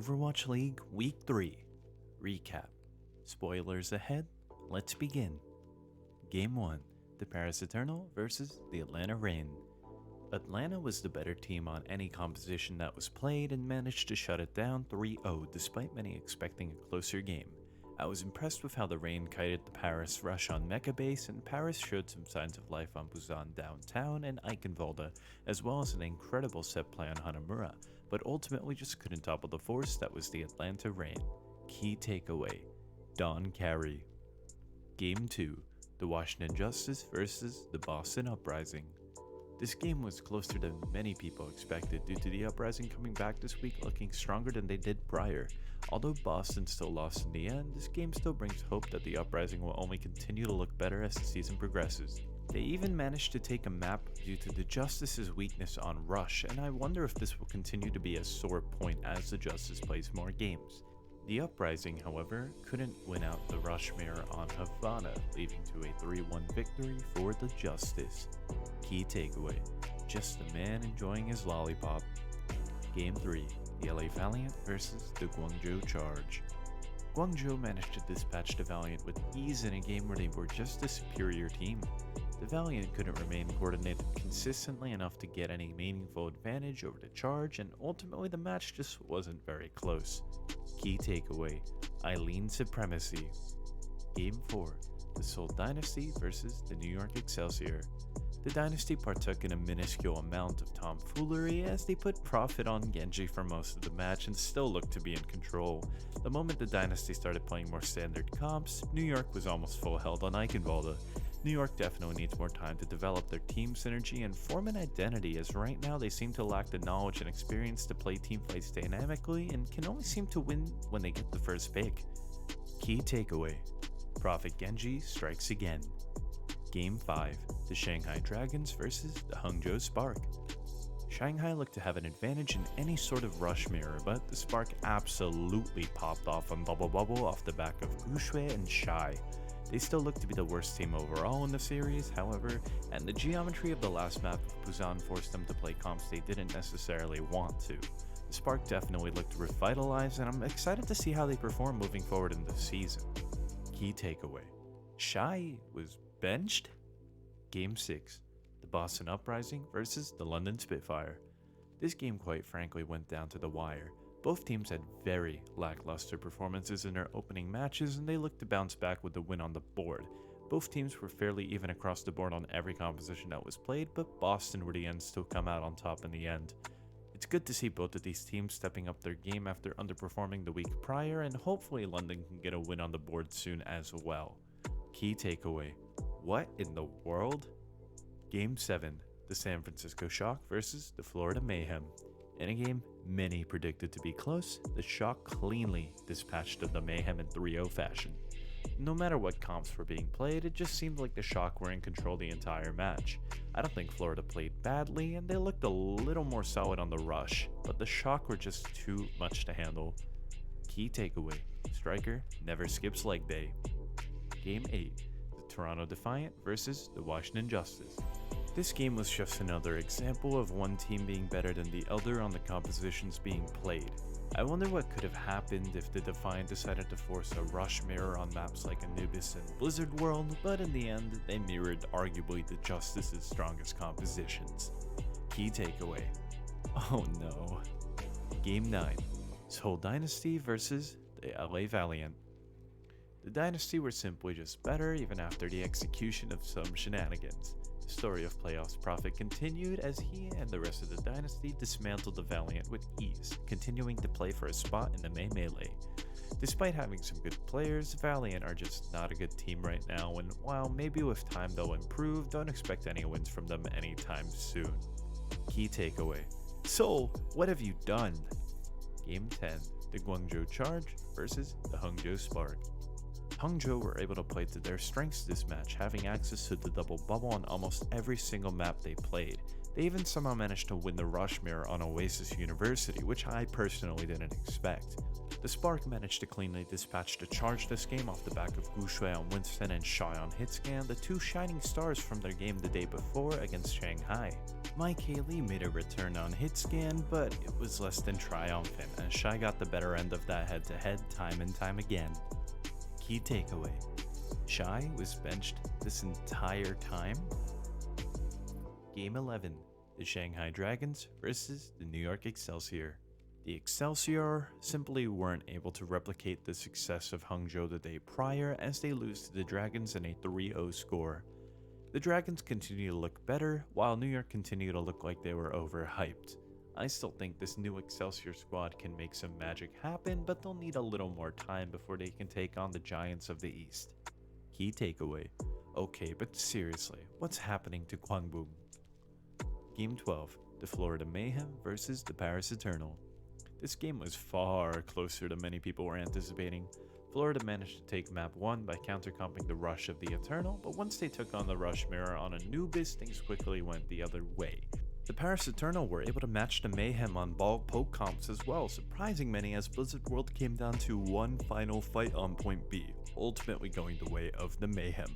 Overwatch League Week 3 Recap. Spoilers ahead, let's begin. Game 1, the Paris Eternal versus the Atlanta Reign. Atlanta was the better team on any composition that was played and managed to shut it down 3-0 despite many expecting a closer game. I was impressed with how the Reign kited the Paris rush on Mecha base, and Paris showed some signs of life on Busan downtown and Eichenwalde, as well as an incredible set play on Hanamura, but ultimately just couldn't topple the force that was the Atlanta Reign. Key takeaway: Dawn carry. Game 2, the Washington Justice versus the Boston Uprising. This game was closer than many people expected due to the Uprising coming back this week looking stronger than they did prior. Although Boston still lost in the end, this game still brings hope that the Uprising will only continue to look better as the season progresses. They even managed to take a map due to the Justice's weakness on Rush, and I wonder if this will continue to be a sore point as the Justice plays more games. The Uprising, however, couldn't win out the Rush mirror on Havana, leading to a 3-1 victory for the Justice. Key takeaway: just the man enjoying his lollipop. Game 3, the LA Valiant versus the Guangzhou Charge. Guangzhou managed to dispatch the Valiant with ease in a game where they were just a superior team. The Valiant couldn't remain coordinated consistently enough to get any meaningful advantage over the Charge, and ultimately the match just wasn't very close. Key takeaway: Eileen supremacy. Game 4, the Seoul Dynasty versus the New York Excelsior. The Dynasty partook in a minuscule amount of tomfoolery as they put Profit on Genji for most of the match and still looked to be in control. The moment the Dynasty started playing more standard comps, New York was almost full held on Eichenwalde. New York definitely needs more time to develop their team synergy and form an identity, as right now they seem to lack the knowledge and experience to play teamfights dynamically and can only seem to win when they get the first pick. Key takeaway: Prophet Genji strikes again. Game 5, the Shanghai Dragons versus the Hangzhou Spark. Shanghai looked to have an advantage in any sort of rush mirror, but the Spark absolutely popped off on Bubble Bubble off the back of Gushui and Shai. They still look to be the worst team overall in the series, however, and the geometry of the last map of Busan forced them to play comps they didn't necessarily want to. The Spark definitely looked revitalized, and I'm excited to see how they perform moving forward in the season. Key takeaway: Shai was benched? Game 6, the Boston Uprising versus the London Spitfire. This game quite frankly went down to the wire. Both teams had very lackluster performances in their opening matches, and they looked to bounce back with the win on the board. Both teams were fairly even across the board on every composition that was played, but Boston were the ends to come out on top in the end. It's good to see both of these teams stepping up their game after underperforming the week prior, and hopefully London can get a win on the board soon as well. Key takeaway: what in the world? Game 7, the San Francisco Shock versus the Florida Mayhem. In a game many predicted to be close, the Shock cleanly dispatched the Mayhem in 3-0 fashion. No matter what comps were being played, it just seemed like the Shock were in control the entire match. I don't think Florida played badly, and they looked a little more solid on the rush, but the Shock were just too much to handle. Key takeaway: Striker never skips leg day. Game 8, the Toronto Defiant versus the Washington Justice. This game was just another example of one team being better than the other on the compositions being played. I wonder what could have happened if the Defiant decided to force a rush mirror on maps like Anubis and Blizzard World, but in the end, they mirrored arguably the Justice's strongest compositions. Key takeaway: oh no. Game 9, Seoul Dynasty versus the LA Valiant. The Dynasty were simply just better even after the execution of some shenanigans. The story of Playoffs Prophet continued as he and the rest of the Dynasty dismantled the Valiant with ease, continuing to play for a spot in the May Melee. Despite having some good players, Valiant are just not a good team right now, and while maybe with time they'll improve, don't expect any wins from them anytime soon. Key takeaway: Seoul, what have you done? Game 10, the Guangzhou Charge versus the Hangzhou Spark. Hangzhou were able to play to their strengths this match, having access to the double bubble on almost every single map they played. They even somehow managed to win the rush mirror on Oasis University, which I personally didn't expect. The Spark managed to cleanly dispatch the Charge this game off the back of Gushui on Winston and Shai on Hitscan, the two shining stars from their game the day before against Shanghai. Mike Haley made a return on hit scan, but it was less than triumphant as Shy got the better end of that head-to-head time and time again. Key takeaway: Shy was benched this entire time? Game 11, the Shanghai Dragons versus the New York Excelsior. The Excelsior simply weren't able to replicate the success of Hangzhou the day prior as they lose to the Dragons in a 3-0 score. The Dragons continue to look better, while New York continue to look like they were overhyped. I still think this new Excelsior squad can make some magic happen, but they'll need a little more time before they can take on the Giants of the East. Key takeaway: okay, but seriously, what's happening to Gwangbum? Game 12, the Florida Mayhem versus the Paris Eternal. This game was far closer than many people were anticipating. Florida managed to take map 1 by countercomping the rush of the Eternal, but once they took on the rush mirror on Anubis, things quickly went the other way. The Paris Eternal were able to match the Mayhem on ball poke comps as well, surprising many as Blizzard World came down to one final fight on point B, ultimately going the way of the Mayhem.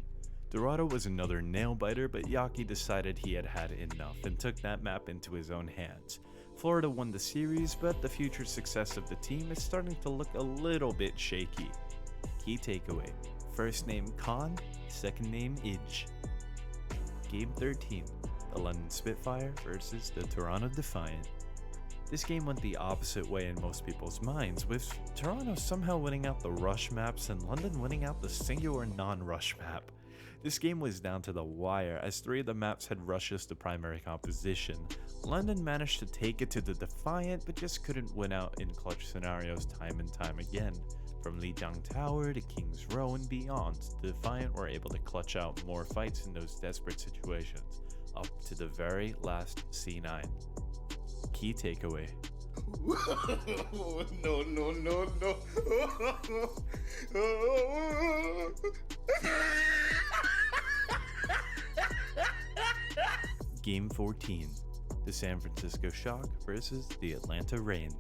Dorado was another nail-biter, but Yaki decided he had had enough and took that map into his own hands. Florida won the series, but the future success of the team is starting to look a little bit shaky. Key takeaway: first name Khan, second name Ij. Game 13, the London Spitfire versus the Toronto Defiant. This game went the opposite way in most people's minds, with Toronto somehow winning out the rush maps and London winning out the singular non-rush map. This game was down to the wire as 3 of the maps had rushes to primary composition. London managed to take it to the Defiant, but just couldn't win out in clutch scenarios time and time again. From Lijiang Tower to King's Row and beyond, the Defiant were able to clutch out more fights in those desperate situations, up to the very last C9. Key takeaway: No. Game 14, the San Francisco Shock versus the Atlanta Reign.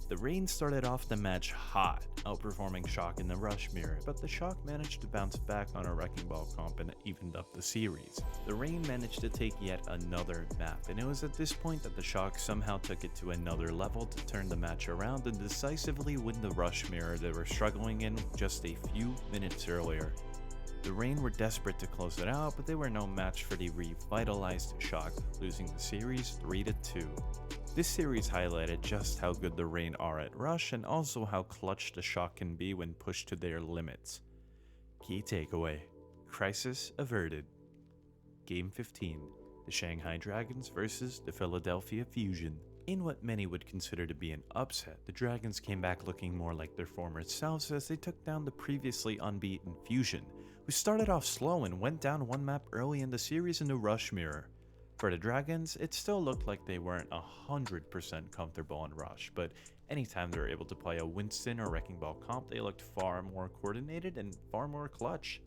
The Reign started off the match hot, outperforming Shock in the rush mirror, but the Shock managed to bounce back on a Wrecking Ball comp and evened up the series. The Reign managed to take yet another map, and it was at this point that the Shock somehow took it to another level to turn the match around and decisively win the rush mirror they were struggling in just a few minutes earlier. The Reign were desperate to close it out, but they were no match for the revitalized Shock, losing the series 3-2. This series highlighted just how good the Reign are at rush and also how clutch the Shock can be when pushed to their limits. Key takeaway: crisis averted. Game 15, the Shanghai Dragons versus the Philadelphia Fusion. In what many would consider to be an upset, the Dragons came back looking more like their former selves as they took down the previously unbeaten Fusion, who started off slow and went down one map early in the series in the rush mirror. For the Dragons, it still looked like they weren't 100% comfortable on rush, but anytime they were able to play a Winston or Wrecking Ball comp, they looked far more coordinated and far more clutch.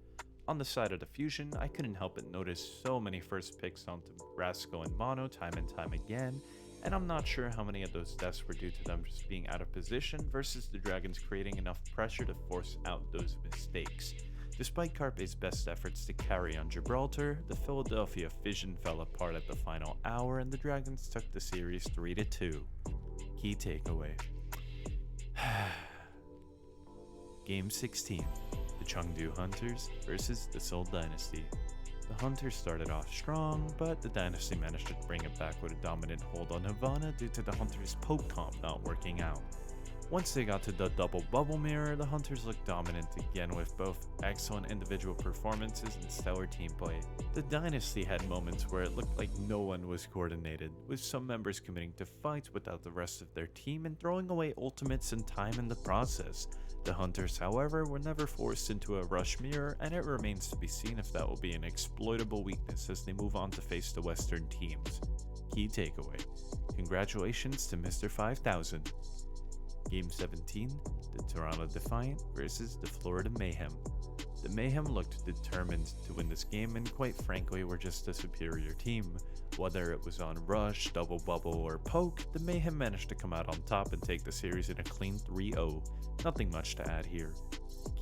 On the side of the Fusion, I couldn't help but notice so many first picks onto Rasco and Mono time and time again, and I'm not sure how many of those deaths were due to them just being out of position versus the Dragons creating enough pressure to force out those mistakes. Despite Carpe's best efforts to carry on Gibraltar, the Philadelphia Fusion fell apart at the final hour and the Dragons took the series 3-2. Key takeaway: Game 16, the Chengdu Hunters versus the Seoul Dynasty. The Hunters started off strong, but the Dynasty managed to bring it back with a dominant hold on Havana due to the Hunters' poke comp not working out. Once they got to the double bubble mirror, the Hunters looked dominant again with both excellent individual performances and stellar team play. The Dynasty had moments where it looked like no one was coordinated, with some members committing to fights without the rest of their team and throwing away ultimates and time in the process. The Hunters, however, were never forced into a rush mirror, and it remains to be seen if that will be an exploitable weakness as they move on to face the Western teams. Key takeaway: congratulations to Mr. 5000. Game 17, the Toronto Defiant versus the Florida Mayhem. The Mayhem looked determined to win this game and quite frankly were just a superior team. Whether it was on rush, double bubble, or poke, the Mayhem managed to come out on top and take the series in a clean 3-0. Nothing much to add here.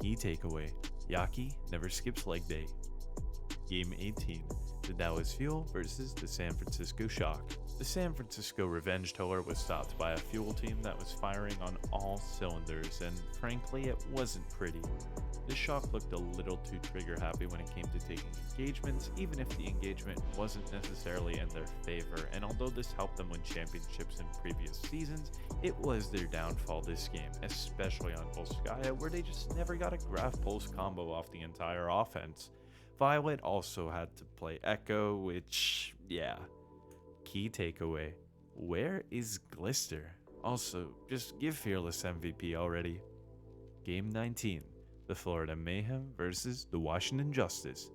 Key takeaway: Yaki never skips leg day. Game 18, the Dallas Fuel versus the San Francisco Shock. The San Francisco Revenge Tower was stopped by a Fuel team that was firing on all cylinders, and frankly, it wasn't pretty. The Shock looked a little too trigger happy when it came to taking engagements, even if the engagement wasn't necessarily in their favor, and although this helped them win championships in previous seasons, it was their downfall this game, especially on Volskaya, where they just never got a graph pulse combo off the entire offense. Violet also had to play Echo, which, yeah. Key takeaway: where is Glister? Also, just give Fearless MVP already. Game 19, the Florida Mayhem versus the Washington Justice.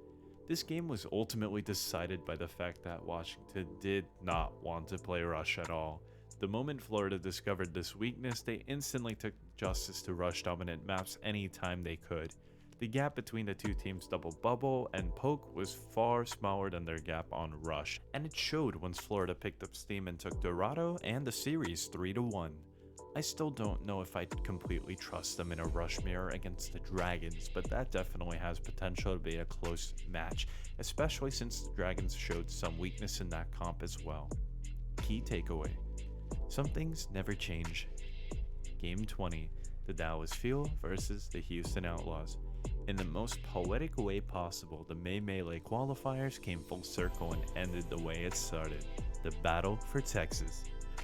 This game was ultimately decided by the fact that Washington did not want to play Rush at all. The moment Florida discovered this weakness, they instantly took Justice to Rush dominant maps anytime they could. The gap between the two teams' double bubble and poke was far smaller than their gap on Rush, and it showed once Florida picked up steam and took Dorado and the series 3-1. I still don't know if I'd completely trust them in a Rush mirror against the Dragons, but that definitely has potential to be a close match, especially since the Dragons showed some weakness in that comp as well. Key takeaway: some things never change. Game 20, the Dallas Fuel versus the Houston Outlaws. In the most poetic way possible, the May Melee qualifiers came full circle and ended the way it started: the battle for Texas.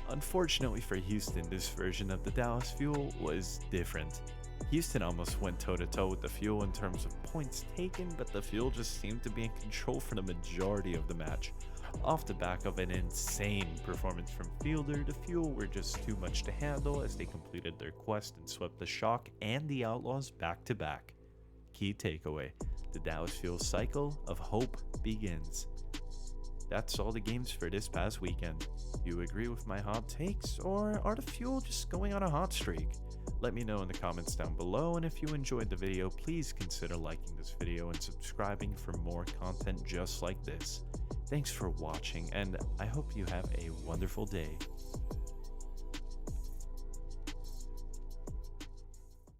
Unfortunately for Houston, this version of the Dallas Fuel was different. Houston almost went toe-to-toe with the Fuel in terms of points taken, but the Fuel just seemed to be in control for the majority of the match. Off the back of an insane performance from Fielder, the Fuel were just too much to handle as they completed their quest and swept the Shock and the Outlaws back-to-back. Key takeaway: the Dallas Fuel cycle of hope begins. That's all the games for this past weekend. Do you agree with my hot takes, or are the Fuel just going on a hot streak? Let me know in the comments down below, and if you enjoyed the video, please consider liking this video and subscribing for more content just like this. Thanks for watching, and I hope you have a wonderful day.